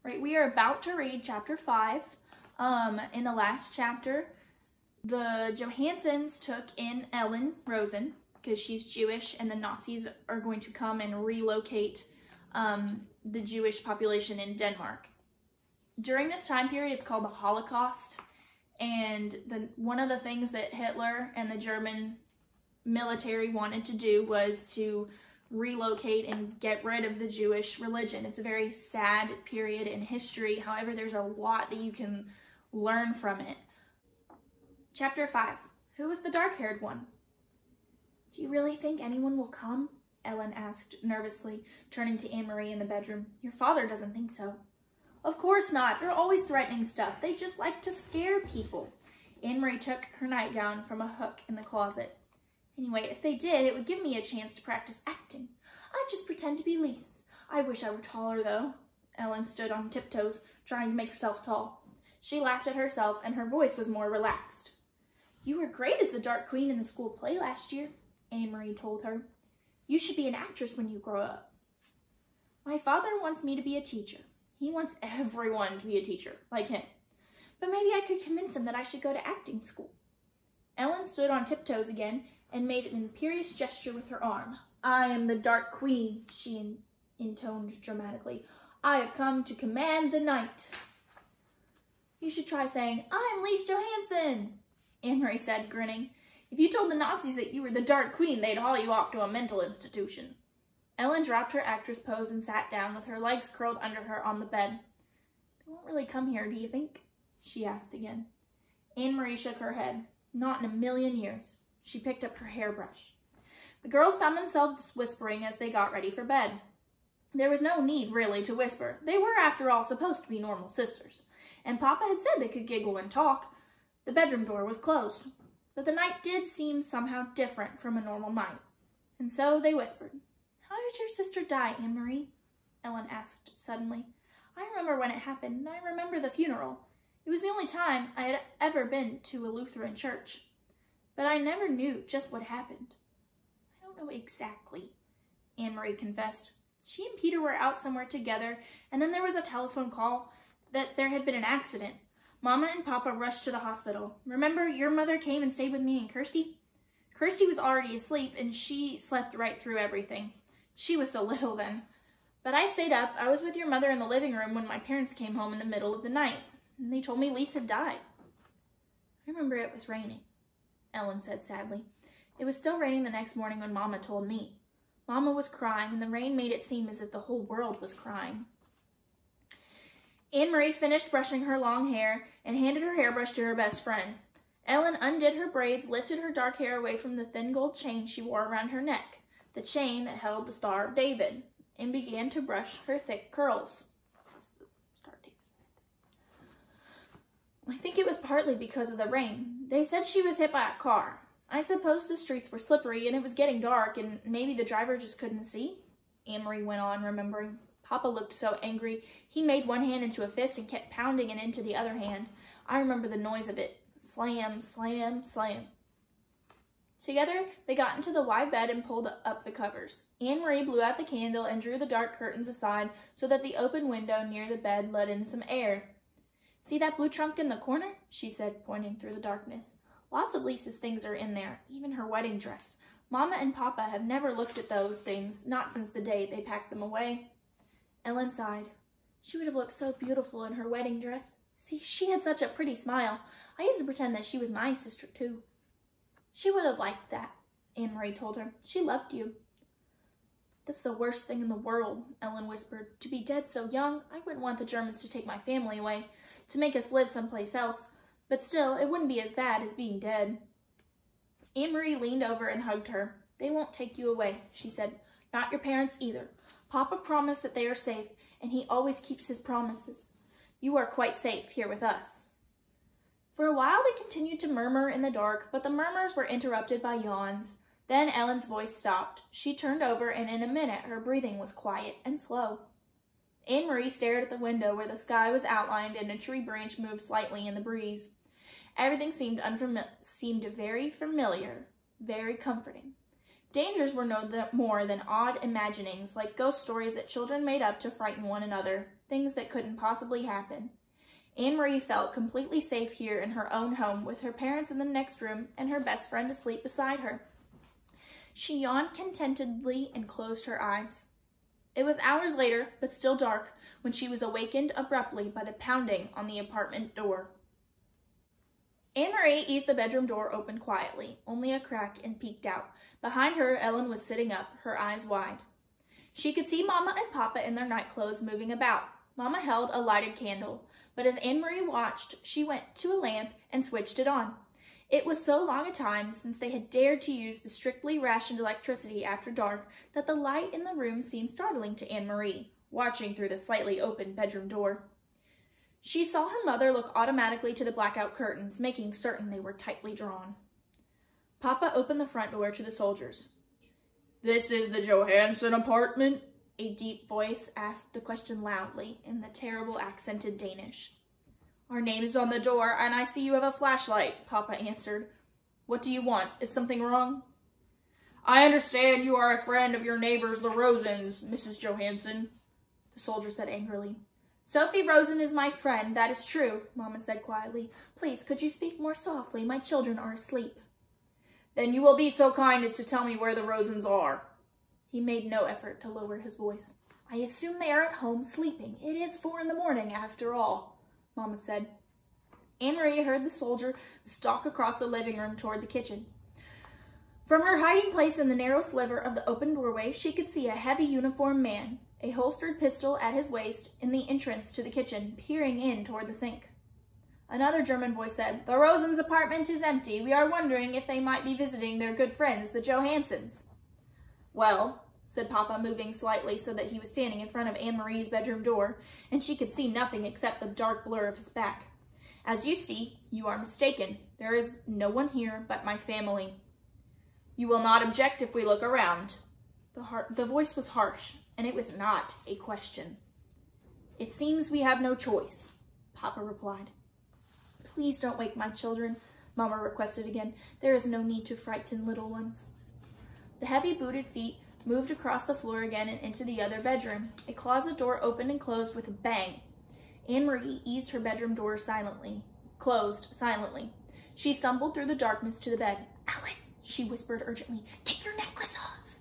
Right, we are about to read chapter 5. In the last chapter, the Johansons took in Ellen Rosen because she's Jewish, and the Nazis are going to come and relocate the Jewish population in Denmark. During this time period, it's called the Holocaust, and one of the things that Hitler and the German military wanted to do was to relocate and get rid of the Jewish religion. It's a very sad period in history. However, there's a lot that you can learn from it. Chapter 5. Who was the dark-haired one? Do you really think anyone will come? Ellen asked nervously, turning to Anne-Marie in the bedroom. Your father doesn't think so. Of course not. They're always threatening stuff. They just like to scare people. Anne-Marie took her nightgown from a hook in the closet. Anyway, if they did, it would give me a chance to practice acting. I'd just pretend to be Lise. I wish I were taller, though. Ellen stood on tiptoes, trying to make herself tall. She laughed at herself, and her voice was more relaxed. You were great as the Dark Queen in the school play last year, Anne-Marie told her. You should be an actress when you grow up. My father wants me to be a teacher. He wants everyone to be a teacher, like him. But maybe I could convince him that I should go to acting school. Ellen stood on tiptoes again and made an imperious gesture with her arm. I am the Dark Queen, she intoned dramatically. I have come to command the night. You should try saying, I'm Lise Johansen, Anne-Marie said, grinning. If you told the Nazis that you were the Dark Queen, they'd haul you off to a mental institution. Ellen dropped her actress pose and sat down with her legs curled under her on the bed. They won't really come here, do you think? She asked again. Anne-Marie shook her head. Not in a million years. She picked up her hairbrush. The girls found themselves whispering as they got ready for bed. There was no need, really, to whisper. They were, after all, supposed to be normal sisters. And Papa had said they could giggle and talk. The bedroom door was closed. But the night did seem somehow different from a normal night. And so they whispered. How did your sister die, Anne-Marie? Ellen asked suddenly. I remember when it happened, and I remember the funeral. It was the only time I had ever been to a Lutheran church. But I never knew just what happened. I don't know exactly, Anne-Marie confessed. She and Peter were out somewhere together, and then there was a telephone call that there had been an accident. Mama and Papa rushed to the hospital. Remember, your mother came and stayed with me and Kirsty? Kirsty was already asleep, and she slept right through everything. She was so little then. But I stayed up. I was with your mother in the living room when my parents came home in the middle of the night, and they told me Lise had died. I remember it was raining, Ellen said sadly. It was still raining the next morning when Mama told me. Mama was crying, and the rain made it seem as if the whole world was crying. Anne-Marie finished brushing her long hair and handed her hairbrush to her best friend. Ellen undid her braids, lifted her dark hair away from the thin gold chain she wore around her neck, the chain that held the Star of David, and began to brush her thick curls. I think it was partly because of the rain. They said she was hit by a car. I suppose the streets were slippery and it was getting dark and maybe the driver just couldn't see, Anne-Marie went on, remembering. Papa looked so angry. He made one hand into a fist and kept pounding it into the other hand. I remember the noise of it. Slam, slam, slam. Together, they got into the wide bed and pulled up the covers. Anne-Marie blew out the candle and drew the dark curtains aside so that the open window near the bed let in some air. See that blue trunk in the corner? She said, pointing through the darkness. Lots of Lisa's things are in there, even her wedding dress. Mama and Papa have never looked at those things, not since the day they packed them away. Ellen sighed. She would have looked so beautiful in her wedding dress. See, she had such a pretty smile. I used to pretend that she was my sister, too. She would have liked that, Anne-Marie told her. She loved you. That's the worst thing in the world, Ellen whispered. To be dead so young, I wouldn't want the Germans to take my family away, to make us live someplace else. But still, it wouldn't be as bad as being dead. Anne-Marie leaned over and hugged her. They won't take you away, she said. Not your parents either. Papa promised that they are safe, and he always keeps his promises. You are quite safe here with us. For a while they continued to murmur in the dark, but the murmurs were interrupted by yawns. Then Ellen's voice stopped. She turned over, and in a minute her breathing was quiet and slow. Anne-Marie stared at the window where the sky was outlined and a tree branch moved slightly in the breeze. Everything seemed very familiar, very comforting. Dangers were no more than odd imaginings, like ghost stories that children made up to frighten one another. things that couldn't possibly happen. Anne-Marie felt completely safe here in her own home with her parents in the next room and her best friend asleep beside her. She yawned contentedly and closed her eyes. It was hours later, but still dark, when she was awakened abruptly by the pounding on the apartment door. Anne-Marie eased the bedroom door open quietly, only a crack, and peeked out. Behind her, Ellen was sitting up, her eyes wide. She could see Mama and Papa in their nightclothes moving about. Mama held a lighted candle, but as Anne-Marie watched, she went to a lamp and switched it on. It was so long a time since they had dared to use the strictly rationed electricity after dark that the light in the room seemed startling to Anne-Marie, watching through the slightly open bedroom door. She saw her mother look automatically to the blackout curtains, making certain they were tightly drawn. Papa opened the front door to the soldiers. "This is the Johansson apartment?" A deep voice asked the question loudly in the terrible accented Danish. "Our name is on the door, and I see you have a flashlight," Papa answered. "What do you want? Is something wrong?" "I understand you are a friend of your neighbors, the Rosens, Mrs. Johansson," the soldier said angrily. "Sophie Rosen is my friend, that is true," Mama said quietly. "Please, could you speak more softly? My children are asleep." "Then you will be so kind as to tell me where the Rosens are." He made no effort to lower his voice. "I assume they are at home sleeping. It is 4 a.m. after all," Mama said. Anne-Marie heard the soldier stalk across the living room toward the kitchen. From her hiding place in the narrow sliver of the open doorway, she could see a heavy uniformed man, a holstered pistol at his waist, in the entrance to the kitchen, peering in toward the sink. Another German voice said, "The Rosens' apartment is empty. We are wondering if they might be visiting their good friends, the Johanssons." "Well," said Papa, moving slightly so that he was standing in front of Anne-Marie's bedroom door, and she could see nothing except the dark blur of his back. "As you see, you are mistaken. There is no one here but my family. You will not object if we look around." The voice was harsh, and it was not a question. "It seems we have no choice," Papa replied. "Please don't wake my children," Mama requested again. "There is no need to frighten little ones." The heavy booted feet moved across the floor again and into the other bedroom. A closet door opened and closed with a bang. Anne-Marie eased her bedroom door closed silently. She stumbled through the darkness to the bed. "Ellen," she whispered urgently, "take your necklace off."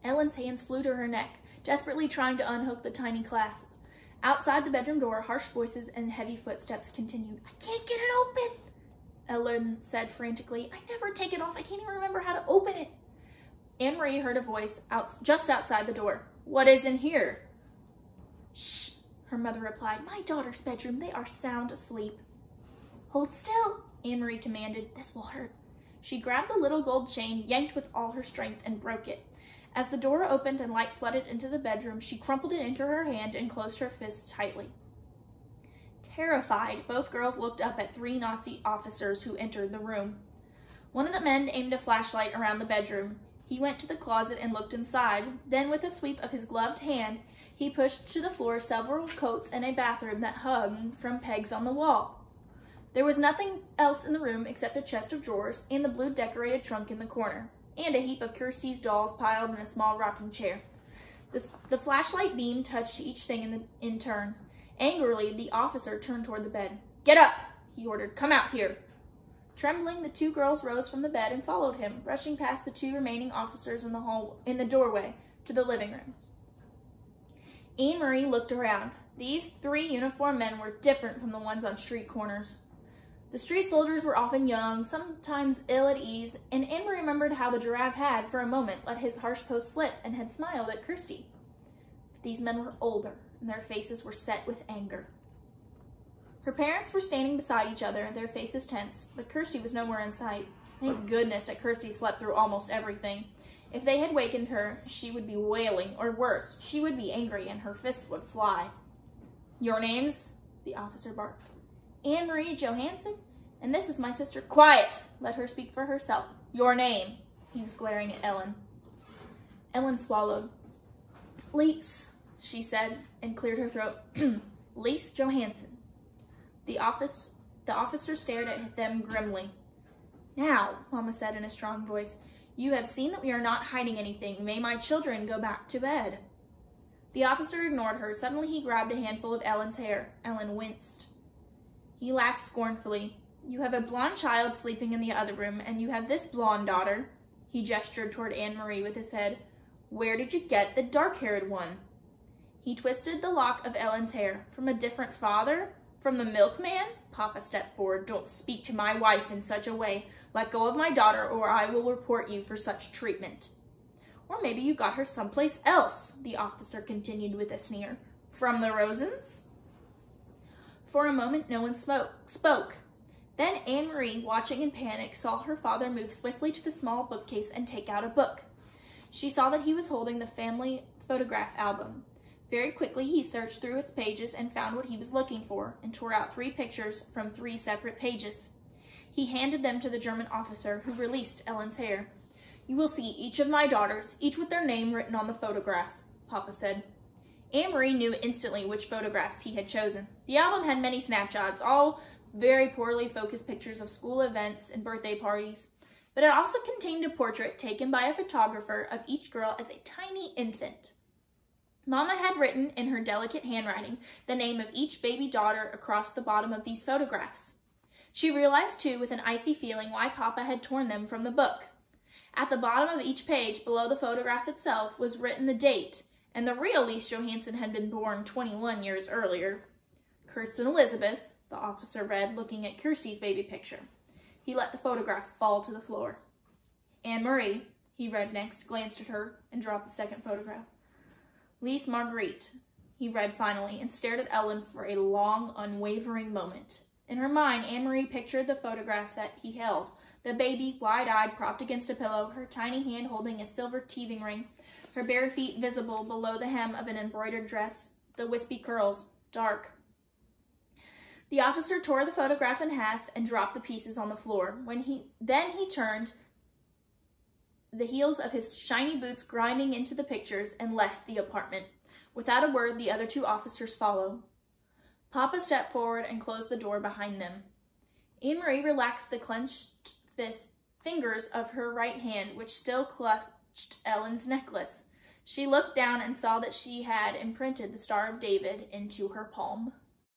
Ellen's hands flew to her neck, desperately trying to unhook the tiny clasp. Outside the bedroom door, harsh voices and heavy footsteps continued. "I can't get it open," Ellen said frantically. "I never take it off. I can't even remember how to open it." Anne-Marie heard a voice just outside the door. "What is in here?" "Shh," her mother replied. "My daughter's bedroom. They are sound asleep." "Hold still," Anne-Marie commanded. "This will hurt." She grabbed the little gold chain, yanked with all her strength, and broke it. As the door opened and light flooded into the bedroom, she crumpled it into her hand and closed her fists tightly. Terrified, both girls looked up at 3 Nazi officers who entered the room. One of the men aimed a flashlight around the bedroom. He went to the closet and looked inside. Then, with a sweep of his gloved hand, he pushed to the floor several coats and a bathrobe that hung from pegs on the wall. There was nothing else in the room except a chest of drawers and the blue decorated trunk in the corner, and a heap of Kirsty's dolls piled in a small rocking chair. The flashlight beam touched each thing in turn. Angrily, the officer turned toward the bed. "Get up," he ordered. "Come out here." Trembling, the 2 girls rose from the bed and followed him, brushing past the 2 remaining officers in the doorway to the living room. Anne-Marie looked around. These 3 uniformed men were different from the ones on street corners. The street soldiers were often young, sometimes ill at ease, and Anne-Marie remembered how the giraffe had, for a moment, let his harsh pose slip and had smiled at Kirsty. But these men were older, and their faces were set with anger. Her parents were standing beside each other, their faces tense, but Kirsty was nowhere in sight. Thank goodness that Kirsty slept through almost everything. If they had wakened her, she would be wailing, or worse, she would be angry and her fists would fly. "Your names?" the officer barked. "Anne-Marie Johansson, and this is my sister." "Quiet! Let her speak for herself. Your name?" He was glaring at Ellen. Ellen swallowed. "Lise," she said, and cleared her throat. "Lise Johansson." The officer stared at them grimly. "Now," Mama said in a strong voice, "you have seen that we are not hiding anything. May my children go back to bed." The officer ignored her. Suddenly he grabbed a handful of Ellen's hair. Ellen winced. He laughed scornfully. You have a blonde child sleeping in the other room, and you have this blonde daughter. He gestured toward Anne-Marie with his head. Where did you get the dark-haired one? He twisted the lock of Ellen's hair. From a different father? From the milkman? Papa stepped forward. Don't speak to my wife in such a way. Let go of my daughter, or I will report you for such treatment. Or maybe you got her someplace else, the officer continued with a sneer. From the Rosens? For a moment, no one spoke. Then Anne-Marie, watching in panic, saw her father move swiftly to the small bookcase and take out a book. She saw that he was holding the family photograph album. Very quickly, he searched through its pages and found what he was looking for, and tore out 3 pictures from 3 separate pages. He handed them to the German officer, who released Ellen's hair. You will see each of my daughters, each with their name written on the photograph, Papa said. Anne-Marie knew instantly which photographs he had chosen. The album had many snapshots, all very poorly focused pictures of school events and birthday parties, but it also contained a portrait taken by a photographer of each girl as a tiny infant. Mama had written in her delicate handwriting the name of each baby daughter across the bottom of these photographs. She realized, too, with an icy feeling, why Papa had torn them from the book. At the bottom of each page, below the photograph itself, was written the date, and the real Lise Johansen had been born 21 years earlier. Kirsten Elizabeth, the officer read, looking at Kirsty's baby picture. He let the photograph fall to the floor. Anne-Marie, he read next, glanced at her, and dropped the second photograph. Lise Marguerite, he read finally, and stared at Ellen for a long, unwavering moment. In her mind, Anne-Marie pictured the photograph that he held, the baby, wide-eyed, propped against a pillow, her tiny hand holding a silver teething ring, her bare feet visible below the hem of an embroidered dress, the wispy curls, dark. The officer tore the photograph in half and dropped the pieces on the floor. Then he turned, the heels of his shiny boots grinding into the pictures, and left the apartment. Without a word, the other 2 officers followed. Papa stepped forward and closed the door behind them. Anne-Marie relaxed the clenched fingers of her right hand, which still clutched Ellen's necklace. She looked down and saw that she had imprinted the Star of David into her palm.